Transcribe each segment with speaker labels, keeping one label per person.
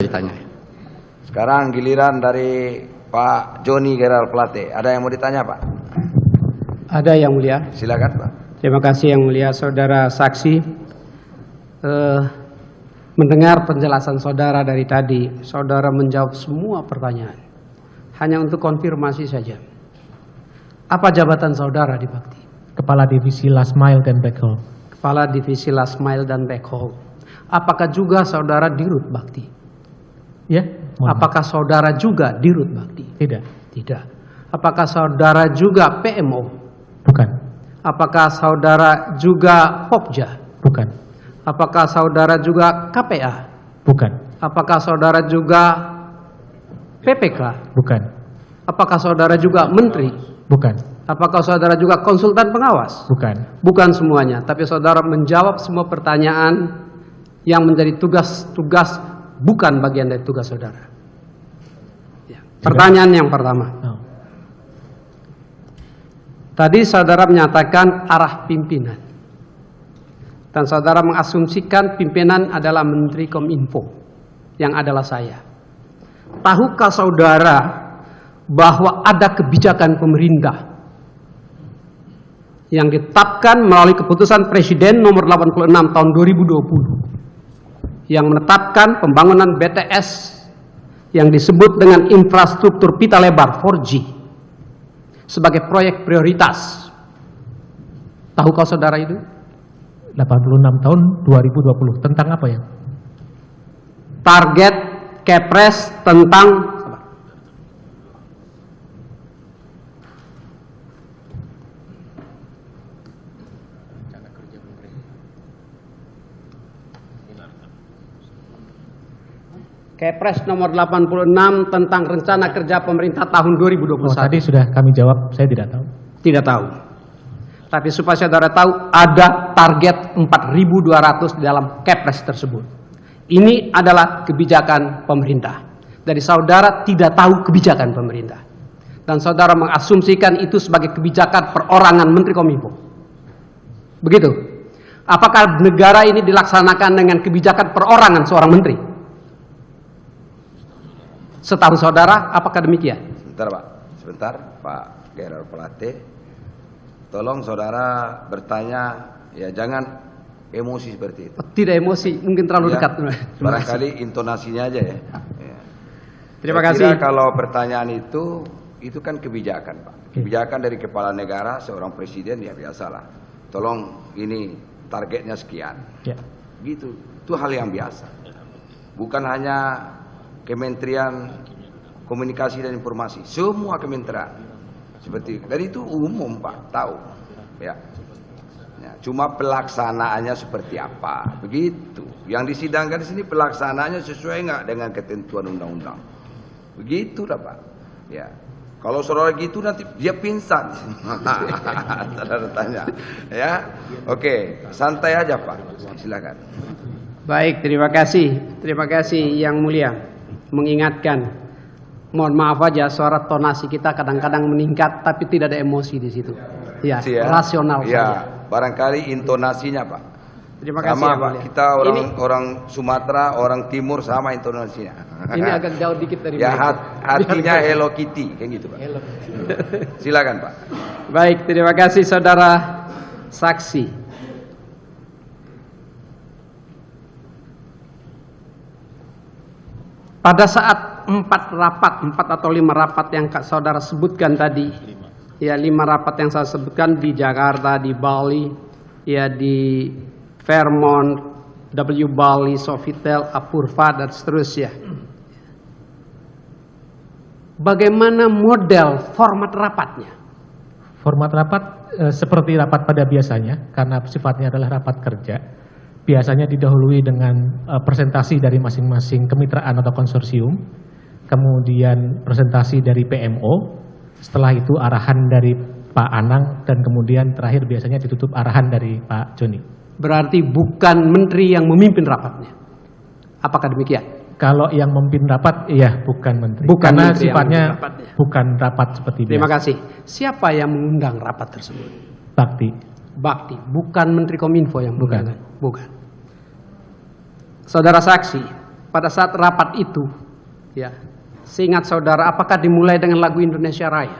Speaker 1: ditanya.
Speaker 2: Sekarang giliran dari Pak Joni Gerald Plate. Ada yang mau ditanya, Pak?
Speaker 1: Ada, Yang Mulia.
Speaker 2: Silakan, Pak.
Speaker 1: Terima kasih Yang Mulia. Saudara saksi, mendengar penjelasan saudara dari tadi, saudara menjawab semua pertanyaan. Hanya untuk konfirmasi saja. Apa jabatan saudara di Bakti?
Speaker 3: Kepala Divisi Last Mile dan Backhaul.
Speaker 1: Kepala Divisi Last Mile dan Backhaul. Apakah juga saudara Dirut Bakti?
Speaker 3: Ya.
Speaker 1: Apakah saudara juga Dirut Bakti?
Speaker 3: Tidak.
Speaker 1: Tidak. Apakah saudara juga PMO?
Speaker 3: Bukan.
Speaker 1: Apakah saudara juga Popja?
Speaker 3: Bukan.
Speaker 1: Apakah saudara juga KPA?
Speaker 3: Bukan.
Speaker 1: Apakah saudara juga PPK?
Speaker 3: Bukan.
Speaker 1: Apakah saudara juga menteri?
Speaker 3: Bukan.
Speaker 1: Apakah saudara juga konsultan pengawas?
Speaker 3: Bukan.
Speaker 1: Bukan semuanya, tapi saudara menjawab semua pertanyaan yang menjadi tugas-tugas bukan bagian dari tugas saudara. Ya. Pertanyaan yang pertama.
Speaker 3: Oh.
Speaker 1: Tadi saudara menyatakan arah pimpinan. Dan saudara mengasumsikan pimpinan adalah Menteri Kominfo, yang adalah saya. Tahukah saudara bahwa ada kebijakan pemerintah yang ditetapkan melalui keputusan Presiden nomor 86 tahun 2020 yang menetapkan pembangunan BTS yang disebut dengan infrastruktur pita lebar 4G sebagai proyek prioritas. Tahukah saudara itu?
Speaker 3: 86 tahun 2020. Tentang apa ya?
Speaker 1: Target Kepres tentang Kepres nomor 86 tentang rencana kerja pemerintah tahun 2021.
Speaker 3: Oh, tadi sudah kami jawab, saya tidak tahu.
Speaker 1: Tidak tahu. Tapi supaya saudara tahu, ada target 4.200 di dalam Kepres tersebut. Ini adalah kebijakan pemerintah. Dari saudara tidak tahu kebijakan pemerintah. Dan saudara mengasumsikan itu sebagai kebijakan perorangan Menteri Kominfo. Begitu. Apakah negara ini dilaksanakan dengan kebijakan perorangan seorang menteri? Setahu saudara, apakah demikian?
Speaker 2: Sebentar, Pak. Sebentar, Pak Gerald Plate. Tolong saudara bertanya, ya jangan emosi seperti itu.
Speaker 1: Tidak emosi, mungkin terlalu dekat.
Speaker 2: Barangkali intonasinya aja ya.
Speaker 1: Terima
Speaker 2: Saya
Speaker 1: kasih.
Speaker 2: kira kalau pertanyaan itu kan kebijakan, Pak. Kebijakan dari kepala negara, seorang presiden, ya biasalah. Tolong ini targetnya sekian.
Speaker 3: Ya.
Speaker 2: Gitu. Itu hal yang biasa. Bukan hanya Kementerian Komunikasi dan Informasi, semua kementerian seperti itu. Dan itu umum, Pak, tahu. Ya. Ya, cuma pelaksanaannya seperti apa, begitu. Yang disidangkan di sini pelaksanaannya sesuai nggak dengan ketentuan undang-undang, begitulah, Pak. Ya. Kalau saudara gitu nanti dia pingsan. Saudara tanya, ya. Oke, santai aja, Pak. Silakan.
Speaker 1: Baik, terima kasih. Terima kasih Yang Mulia. Mengingatkan, mohon maaf aja suara tonasi kita kadang-kadang meningkat tapi tidak ada emosi di situ. Ya, rasional
Speaker 2: ya,
Speaker 1: saja.
Speaker 2: Barangkali intonasinya, Pak.
Speaker 1: Terima kasih
Speaker 2: sama,
Speaker 1: Yang
Speaker 2: Pak.
Speaker 1: Mulia.
Speaker 2: Kita orang Sumatera, orang Timur sama intonasinya.
Speaker 1: Ini agak jauh dikit dari
Speaker 2: ya,
Speaker 1: mereka.
Speaker 2: hatinya Hello Kitty, kayak gitu, Pak. Silakan, Pak.
Speaker 1: Baik, terima kasih saudara saksi. Pada saat 4 atau 5 rapat yang saudara sebutkan tadi, ya 5 rapat yang saya sebutkan di Jakarta, di Bali, ya di Fairmont, W Bali, Sofitel, Apurva dan seterusnya. Bagaimana model format rapatnya?
Speaker 3: Format rapat seperti rapat pada biasanya, karena sifatnya adalah rapat kerja. Biasanya didahului dengan presentasi dari masing-masing kemitraan atau konsorsium, kemudian presentasi dari PMO, setelah itu arahan dari Pak Anang, dan kemudian terakhir biasanya ditutup arahan dari Pak Joni.
Speaker 1: Berarti bukan menteri yang memimpin rapatnya. Apakah demikian?
Speaker 3: Kalau yang memimpin rapat, iya bukan menteri.
Speaker 1: Bukan
Speaker 3: karena
Speaker 1: menteri
Speaker 3: sifatnya bukan rapat seperti biasa.
Speaker 1: Terima kasih. Siapa yang mengundang rapat tersebut?
Speaker 3: Bakti.
Speaker 1: Bakti, bukan Menteri Kominfo yang
Speaker 3: Bukan.
Speaker 1: Bukan. Saudara saksi, pada saat rapat itu, ya, seingat saudara, apakah dimulai dengan lagu Indonesia Raya?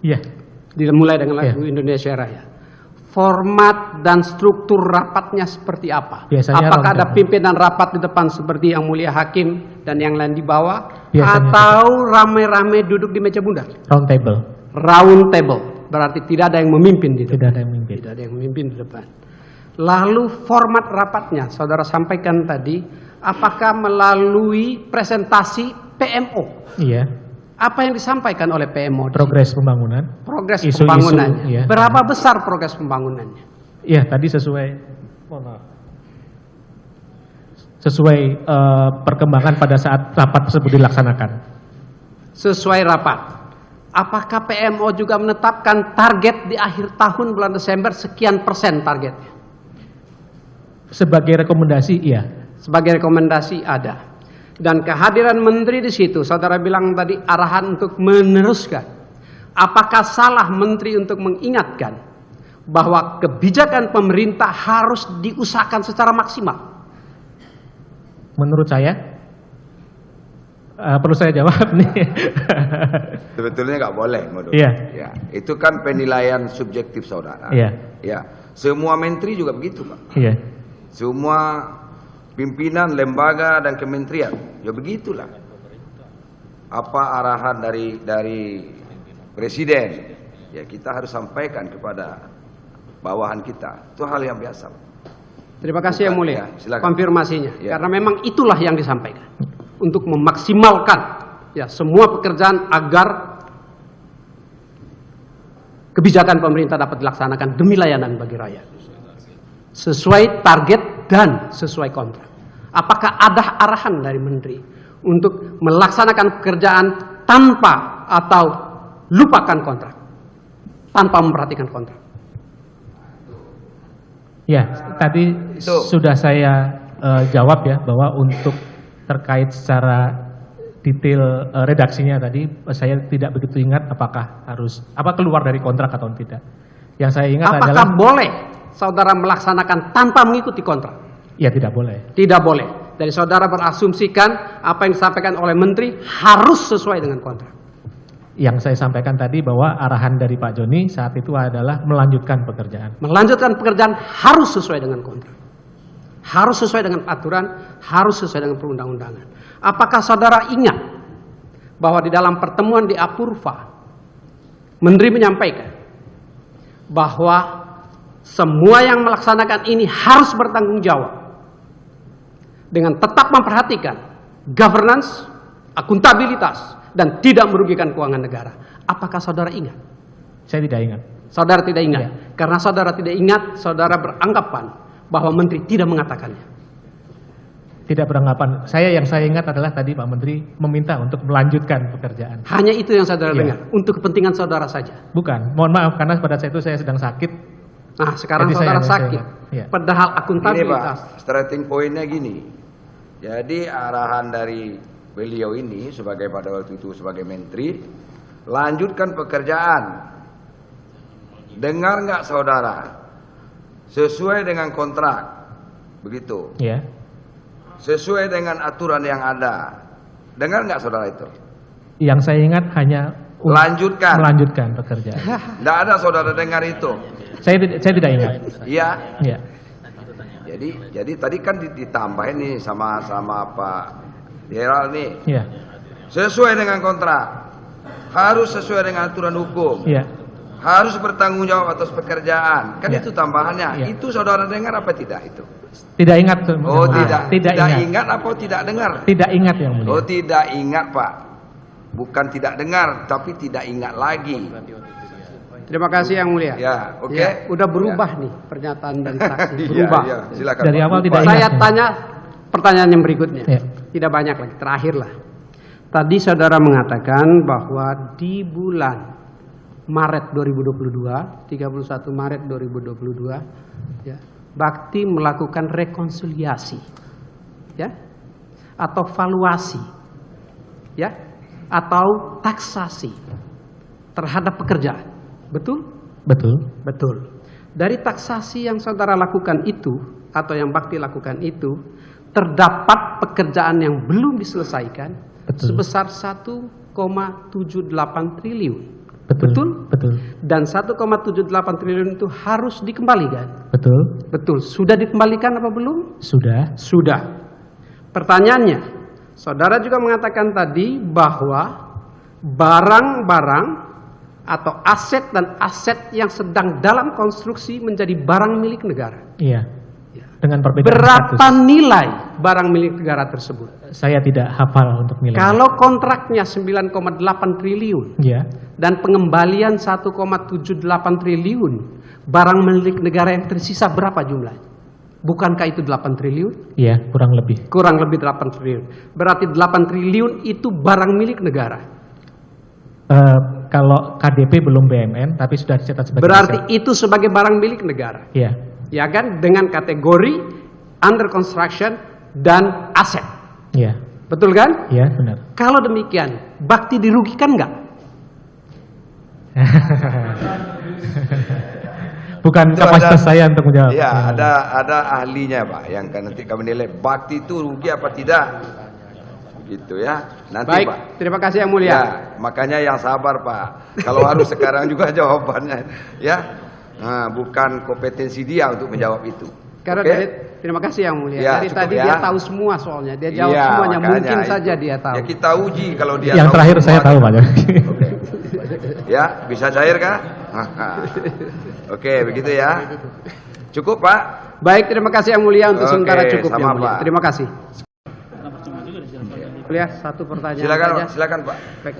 Speaker 3: Iya.
Speaker 1: Dimulai dengan lagu Indonesia Raya. Format dan struktur rapatnya seperti apa?
Speaker 3: Biasanya
Speaker 1: apakah ada
Speaker 3: round table.
Speaker 1: pimpinan rapat di depan seperti Yang Mulia Hakim dan yang lain di bawah?
Speaker 3: Biasanya
Speaker 1: Atau rame-rame duduk di meja bundar?
Speaker 3: Round table.
Speaker 1: Round table. Berarti tidak ada yang memimpin di depan.
Speaker 3: Tidak ada yang memimpin.
Speaker 1: Tidak ada yang memimpin di depan. Lalu format rapatnya, saudara sampaikan tadi, apakah melalui presentasi PMO?
Speaker 3: Iya.
Speaker 1: Apa yang disampaikan oleh PMO?
Speaker 3: Progres pembangunan.
Speaker 1: Progres
Speaker 3: Isu-isu,
Speaker 1: pembangunannya.
Speaker 3: iya.
Speaker 1: Berapa besar progres pembangunannya?
Speaker 3: Iya, tadi sesuai perkembangan pada saat rapat tersebut dilaksanakan.
Speaker 1: Sesuai rapat. Apakah PMO juga menetapkan target di akhir tahun bulan Desember sekian persen targetnya?
Speaker 3: Sebagai rekomendasi, iya.
Speaker 1: Sebagai rekomendasi ada. Dan kehadiran menteri di situ, saudara bilang tadi arahan untuk meneruskan. Apakah salah menteri untuk mengingatkan bahwa kebijakan pemerintah harus diusahakan secara maksimal?
Speaker 3: Menurut saya, perlu saya jawab nih.
Speaker 2: Sebetulnya nggak boleh menurut.
Speaker 3: Iya.
Speaker 2: Ya, itu kan penilaian subjektif saudara.
Speaker 3: Iya.
Speaker 2: Ya, semua menteri juga begitu, Pak.
Speaker 3: Iya.
Speaker 2: Semua pimpinan lembaga dan kementerian, ya begitulah. Apa arahan dari presiden, ya kita harus sampaikan kepada bawahan kita. Itu hal yang biasa.
Speaker 1: Terima kasih Yang Mulia,
Speaker 2: Ya, silakan.
Speaker 1: konfirmasinya.
Speaker 2: Ya.
Speaker 1: Karena memang itulah yang disampaikan. Untuk memaksimalkan ya semua pekerjaan agar kebijakan pemerintah dapat dilaksanakan demi layanan bagi rakyat. Sesuai target dan sesuai kontrak. Apakah ada arahan dari menteri untuk melaksanakan pekerjaan tanpa atau lupakan kontrak, tanpa memperhatikan kontrak?
Speaker 3: Ya, tadi sudah saya jawab ya, bahwa untuk terkait secara detail redaksinya tadi, saya tidak begitu ingat apakah harus keluar dari kontrak atau tidak. Yang saya ingat
Speaker 1: Apakah
Speaker 3: adalah
Speaker 1: boleh saudara melaksanakan tanpa mengikuti kontrak?
Speaker 3: ya tidak boleh.
Speaker 1: Tidak boleh. Dari saudara berasumsikan apa yang disampaikan oleh menteri harus sesuai dengan kontrak.
Speaker 3: Yang saya sampaikan tadi bahwa arahan dari Pak Joni saat itu adalah melanjutkan pekerjaan.
Speaker 1: Melanjutkan pekerjaan harus sesuai dengan kontrak. Harus sesuai dengan aturan, harus sesuai dengan perundang-undangan. Apakah saudara ingat bahwa di dalam pertemuan di Apurva, menteri menyampaikan bahwa semua yang melaksanakan ini harus bertanggung jawab dengan tetap memperhatikan governance, akuntabilitas, dan tidak merugikan keuangan negara. Apakah saudara ingat?
Speaker 3: Saya tidak ingat.
Speaker 1: Saudara tidak ingat.
Speaker 3: Ya.
Speaker 1: Karena saudara tidak ingat, saudara beranggapan bahwa menteri tidak mengatakannya.
Speaker 3: Tidak beranggapan. Yang saya ingat adalah tadi Pak Menteri meminta untuk melanjutkan pekerjaan.
Speaker 1: Hanya itu yang saudara
Speaker 3: Ya.
Speaker 1: dengar, untuk kepentingan saudara saja.
Speaker 3: Bukan, mohon maaf karena pada saat itu saya sedang sakit.
Speaker 1: Nah, sekarang
Speaker 3: Jadi
Speaker 1: saudara
Speaker 3: saya
Speaker 1: sakit.
Speaker 3: ingat. Ya.
Speaker 1: Padahal
Speaker 2: Ini
Speaker 1: akuntabilitas.
Speaker 2: Pak, starting pointnya gini. Jadi arahan dari beliau ini pada waktu itu sebagai menteri, lanjutkan pekerjaan. Dengar nggak saudara? Sesuai dengan kontrak, begitu.
Speaker 3: Ya.
Speaker 2: Sesuai dengan aturan yang ada. Dengar nggak saudara itu?
Speaker 3: Yang saya ingat hanya
Speaker 2: Lanjutkan.
Speaker 3: melanjutkan pekerjaan.
Speaker 2: Nggak ada saudara dengar itu.
Speaker 3: Saya tidak ingat.
Speaker 2: Iya.
Speaker 3: Ya.
Speaker 2: Jadi tadi kan ditambahin nih sama Pak Gerald nih.
Speaker 3: Ya.
Speaker 2: Sesuai dengan kontrak. Harus sesuai dengan aturan hukum.
Speaker 3: Ya.
Speaker 2: Harus bertanggung jawab atas pekerjaan. Kan
Speaker 3: Ya.
Speaker 2: itu tambahannya.
Speaker 3: Ya.
Speaker 2: Itu saudara dengar apa tidak itu?
Speaker 3: Tidak ingat.
Speaker 2: Oh,
Speaker 3: Tidak ingat.
Speaker 2: ingat apa tidak dengar?
Speaker 3: Tidak ingat yang mulia.
Speaker 2: Oh, tidak ingat, Pak. Bukan tidak dengar, tapi tidak ingat lagi.
Speaker 1: Terima kasih Yang Mulia.
Speaker 2: Ya, oke.
Speaker 1: Ya, udah berubah nih pernyataan dan saksi.
Speaker 2: Iya,
Speaker 1: Berubah.
Speaker 2: iya, silakan.
Speaker 3: Dari
Speaker 2: Pak.
Speaker 3: awal tidak
Speaker 1: Saya
Speaker 3: ingat.
Speaker 1: tanya pertanyaan yang berikutnya.
Speaker 3: Ya.
Speaker 1: Tidak banyak lagi, terakhir lah. Tadi saudara mengatakan bahwa di bulan Maret 2022, 31 Maret 2022, ya, Bakti melakukan rekonsiliasi, ya, atau valuasi, ya, atau taksasi terhadap pekerjaan. Betul?
Speaker 3: Betul.
Speaker 1: Betul. Dari taksasi yang saudara lakukan itu, atau yang Bakti lakukan itu, terdapat pekerjaan yang belum diselesaikan sebesar 1,78 triliun. Betul?
Speaker 3: Betul.
Speaker 1: Dan 1,78 triliun itu harus dikembalikan.
Speaker 3: Betul.
Speaker 1: Betul. Sudah dikembalikan apa belum?
Speaker 3: Sudah.
Speaker 1: Sudah. Pertanyaannya, saudara juga mengatakan tadi bahwa barang-barang atau aset dan aset yang sedang dalam konstruksi menjadi barang milik negara.
Speaker 3: Iya. Dengan perbedaan
Speaker 1: Berapa
Speaker 3: status.
Speaker 1: nilai barang milik negara tersebut?
Speaker 3: Saya tidak hafal untuk nilai.
Speaker 1: Kalau kontraknya 9,8 triliun
Speaker 3: Iya.
Speaker 1: dan pengembalian 1,78 triliun, barang milik negara yang tersisa berapa jumlahnya? Bukankah itu 8 triliun?
Speaker 3: Iya, kurang lebih.
Speaker 1: Kurang lebih 8 triliun. Berarti 8 triliun itu barang milik negara.
Speaker 3: Kalau KDP belum BMN, tapi sudah dicatat sebagai
Speaker 1: Berarti
Speaker 3: aset.
Speaker 1: itu sebagai barang milik negara.
Speaker 3: Iya.
Speaker 1: Ya kan? Dengan kategori under construction dan aset.
Speaker 3: Iya.
Speaker 1: Betul kan?
Speaker 3: Iya, benar.
Speaker 1: Kalau demikian, Bakti dirugikan nggak?
Speaker 3: Bukan
Speaker 2: Itu
Speaker 3: kapasitas saya untuk menjawab.
Speaker 2: Ya, ada ahlinya Pak yang nanti kami nilai Bakti itu rugi apa tidak. Gitu ya. Nanti
Speaker 1: Baik,
Speaker 2: Pak.
Speaker 1: terima kasih yang mulia.
Speaker 2: Ya, makanya yang sabar Pak. Kalau harus sekarang juga jawabannya ya. Nah, bukan kompetensi dia untuk menjawab itu.
Speaker 1: Karena
Speaker 2: Oke?
Speaker 1: dari, terima kasih yang mulia.
Speaker 2: Ya,
Speaker 1: dari
Speaker 2: cukup
Speaker 1: tadi
Speaker 2: ya.
Speaker 1: dia tahu semua soalnya. Dia jawab
Speaker 2: Iya,
Speaker 1: semuanya.
Speaker 2: makanya
Speaker 1: Mungkin
Speaker 2: itu.
Speaker 1: saja dia tahu.
Speaker 2: Ya kita uji kalau dia
Speaker 3: Yang
Speaker 2: tahu
Speaker 3: terakhir saya
Speaker 2: semua.
Speaker 3: tahu, Pak.
Speaker 2: Oke. Ya, bisa cair kah? Oke, begitu ya. Cukup Pak.
Speaker 1: Baik, terima kasih yang mulia untuk
Speaker 2: Oke,
Speaker 1: sementara cukup
Speaker 2: sama,
Speaker 1: yang mulia.
Speaker 2: Pak.
Speaker 1: Terima kasih. Mulia, satu pertanyaan saja.
Speaker 2: Silakan Pak.
Speaker 1: Baik,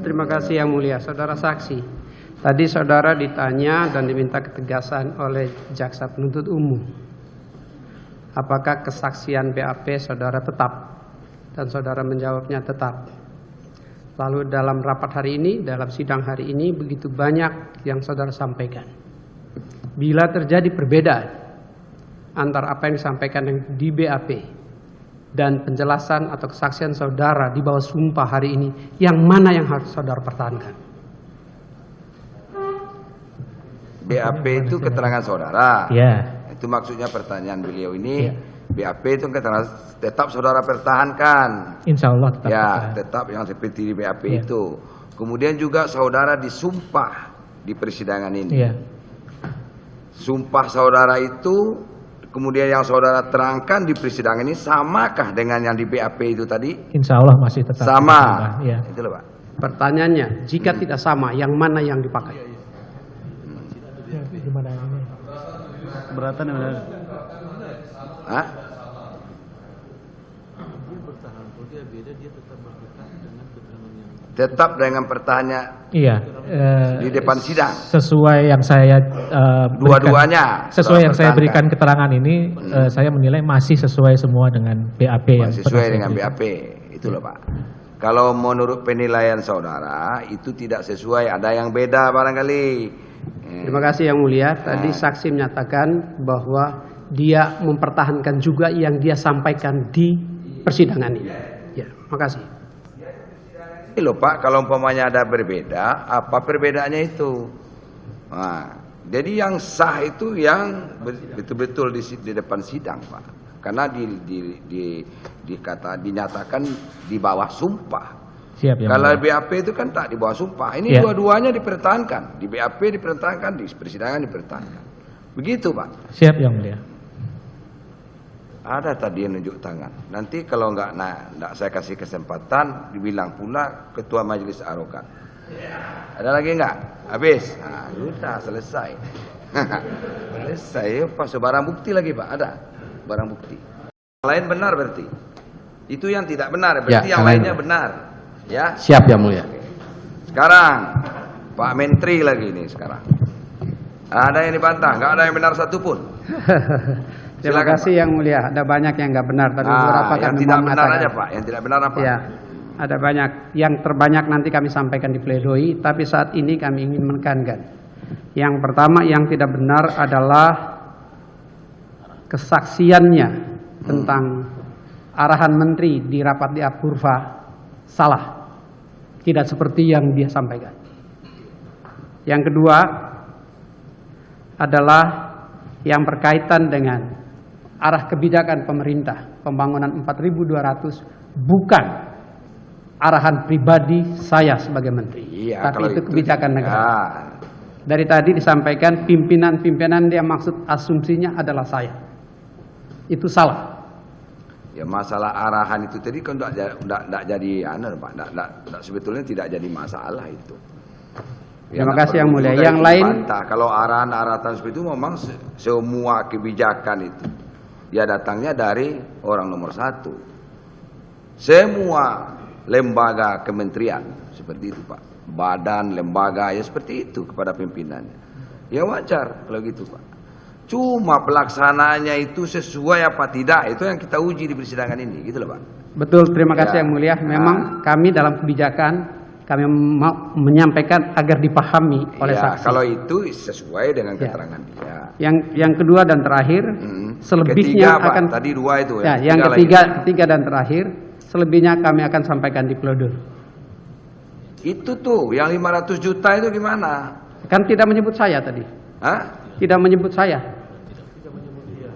Speaker 1: terima kasih yang mulia, saudara saksi. Tadi saudara ditanya dan diminta ketegasan oleh jaksa penuntut umum. Apakah kesaksian BAP saudara tetap? Dan saudara menjawabnya tetap. Lalu dalam rapat hari ini, dalam sidang hari ini, begitu banyak yang saudara sampaikan. Bila terjadi perbedaan antara apa yang disampaikan di BAP dan penjelasan atau kesaksian saudara di bawah sumpah hari ini, yang mana yang harus saudara pertahankan?
Speaker 2: BAP itu keterangan saudara.
Speaker 3: Iya.
Speaker 2: Itu maksudnya pertanyaan beliau ini.
Speaker 3: Iya.
Speaker 2: BAP itu keterangan tetap saudara pertahankan.
Speaker 3: Insya Allah tetap.
Speaker 2: Ya,
Speaker 3: kita-
Speaker 2: tetap yang seperti di BAP
Speaker 3: Iya.
Speaker 2: itu. Kemudian juga saudara disumpah di persidangan ini.
Speaker 3: Iya.
Speaker 2: Sumpah saudara itu, kemudian yang saudara terangkan di persidangan ini samakah dengan yang di BAP itu tadi?
Speaker 3: Insya Allah masih tetap.
Speaker 2: Sama.
Speaker 3: Iya.
Speaker 2: Itu loh Pak.
Speaker 1: Pertanyaannya, jika tidak sama, yang mana yang dipakai?
Speaker 3: Gimana ini?
Speaker 4: Keberatan ya benar.
Speaker 2: Hah? Tetap dengan pertanyaan
Speaker 3: Iya.
Speaker 2: di depan sidang.
Speaker 3: Sesuai yang saya
Speaker 2: Dua-duanya.
Speaker 3: sesuai yang saya
Speaker 2: pertahankan.
Speaker 3: berikan keterangan ini, saya menilai masih sesuai semua dengan BAP yang
Speaker 2: Sesuai
Speaker 3: pernah saya
Speaker 2: dengan
Speaker 3: berikan.
Speaker 2: BAP. Itu loh Pak. Kalau menurut penilaian saudara itu tidak sesuai, ada yang beda barangkali.
Speaker 1: Terima kasih yang mulia. Tadi saksi menyatakan bahwa dia mempertahankan juga yang dia sampaikan di persidangan ini. Ya, makasih.
Speaker 2: Ini loh Pak, kalau umpamanya ada berbeda, apa perbedaannya itu? Nah, jadi yang sah itu yang betul-betul di depan sidang Pak. Karena dinyatakan di bawah sumpah.
Speaker 3: Siap ya.
Speaker 2: Kalau
Speaker 3: mulia.
Speaker 2: BAP itu kan tak di bawah sumpah. Ini
Speaker 3: Ya.
Speaker 2: dua-duanya dipertahankan. Di BAP dipertahankan, di persidangan dipertahankan. Begitu Pak.
Speaker 3: Siap yang mulia.
Speaker 2: Ada tadi yang nunjuk tangan. Nanti kalau nggak saya kasih kesempatan, dibilang pula ketua majelis arogan. Ada lagi nggak? Habis. Nah, sudah selesai. Selesai. Pas barang bukti lagi Pak. Ada barang bukti. Yang lain benar berarti. Itu yang tidak benar. Berarti
Speaker 1: Ya,
Speaker 2: yang
Speaker 1: yang lain
Speaker 2: lainnya benar. Ya.
Speaker 1: Siap yang mulia.
Speaker 2: Sekarang Pak Menteri lagi ini sekarang. Ada yang dibantah? Nggak ada yang benar satupun.
Speaker 1: Terima
Speaker 2: Silakan,
Speaker 1: kasih yang mulia. Ada banyak yang nggak benar. Tadi beberapa
Speaker 2: yang
Speaker 1: kami
Speaker 2: tidak benar
Speaker 1: mengatakan.
Speaker 2: aja Pak. Yang tidak benar apa?
Speaker 1: Ya, ada banyak. Yang terbanyak nanti kami sampaikan di pledoi. Tapi saat ini kami ingin menekankan. Yang pertama yang tidak benar adalah kesaksiannya tentang arahan menteri di rapat di Apurva salah. Tidak seperti yang dia sampaikan. Yang kedua adalah yang berkaitan dengan arah kebijakan pemerintah pembangunan 4.200 bukan arahan pribadi saya sebagai menteri,
Speaker 2: Iya,
Speaker 1: tapi
Speaker 2: kalau
Speaker 1: itu kebijakan negara.
Speaker 2: Ya.
Speaker 1: Dari tadi disampaikan pimpinan-pimpinan dia maksud asumsinya adalah saya. Itu salah.
Speaker 2: Ya masalah arahan itu tadi kan tidak jadi Pak. Sebetulnya tidak jadi masalah itu.
Speaker 1: Terima
Speaker 2: nggak
Speaker 1: kasih Yang
Speaker 2: perlu
Speaker 1: Mulia.
Speaker 2: juga
Speaker 1: Yang
Speaker 2: itu
Speaker 1: lain,
Speaker 2: dibantah. Kalau arahan-arahan seperti itu memang semua kebijakan itu ya datangnya dari orang nomor 1. Semua lembaga kementerian seperti itu Pak. Badan, lembaga ya seperti itu kepada pimpinannya. Ya wajar kalau gitu Pak. Cuma pelaksanaannya itu sesuai apa tidak, itu yang kita uji di persidangan ini, gitu loh Pak.
Speaker 1: betul, terima kasih
Speaker 2: Ya.
Speaker 1: Yang Mulia. Memang kami dalam kebijakan kami mau menyampaikan agar dipahami oleh
Speaker 2: Ya,
Speaker 1: saksi.
Speaker 2: kalau itu sesuai dengan keterangan dia.
Speaker 1: Yang kedua dan terakhir, selebihnya
Speaker 2: Ketiga, Pak.
Speaker 1: akan
Speaker 2: Tadi 2 itu
Speaker 1: ya, yang ketiga dan terakhir, selebihnya kami akan sampaikan di pledoi.
Speaker 2: Itu tuh, yang 500 juta itu gimana?
Speaker 1: Kan tidak menyebut saya tadi.
Speaker 2: Hah?
Speaker 1: Tidak menyebut saya.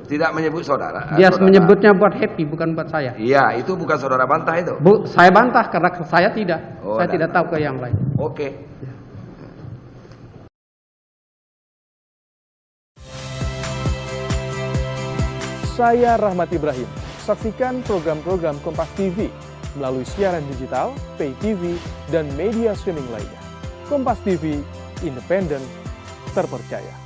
Speaker 2: Tidak menyebut saudara.
Speaker 1: Dia
Speaker 2: saudara.
Speaker 1: menyebutnya buat happy, bukan buat saya.
Speaker 2: Iya, itu bukan saudara bantah itu.
Speaker 1: Bu, saya bantah karena saya tidak.
Speaker 2: Oh,
Speaker 1: saya tidak tahu ke yang lain.
Speaker 2: Oke.
Speaker 5: Saya Rahmat Ibrahim. Saksikan program-program Kompas TV melalui siaran digital, pay TV, dan media streaming lainnya. Kompas TV, independen, terpercaya.